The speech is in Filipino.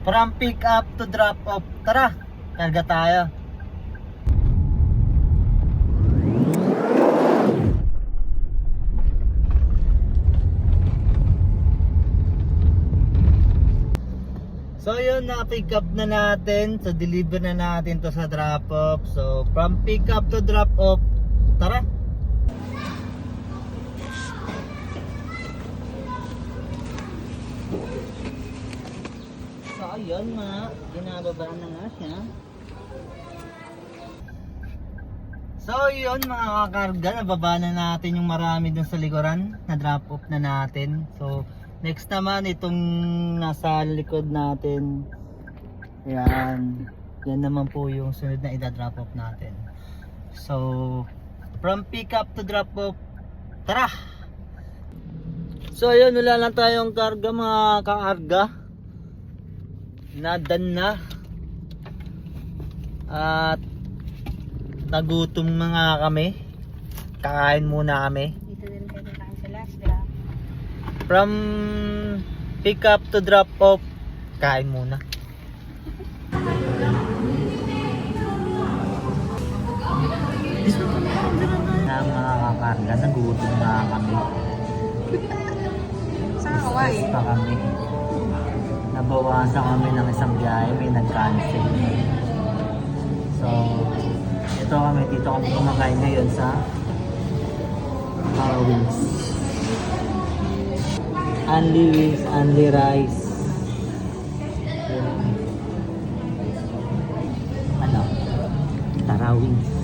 From pick up to drop off. Tara, karga tayo. So yun, na-pick up na natin. So deliver na natin to sa drop off. So from pick up to drop off. Tara. So ayun mga, ginababa na nga siya. So yun mga kakarga, nababa na natin yung marami dun sa likuran. Na drop off na natin. So next naman itong nasa likod natin. Yan. Yan naman po yung sunod na i-drop off natin. So from pick up to drop off. Tara! So ayun, wala lang tayong karga mga kakarga. Nadan na. At nagutom mga kami. Kakain muna kami. Dito din kayo kakain sa Lasda. From pick up to drop off, kain muna. Na mga kakarga, nagutom na kami. Sa Hawaii. Pa kami. Nabawasan kami ng isang biyahe, may nag-cancel. So, ito kami, dito kami kumakain ngayon sa wings. Only wings, only rice. Ano? Tara wings.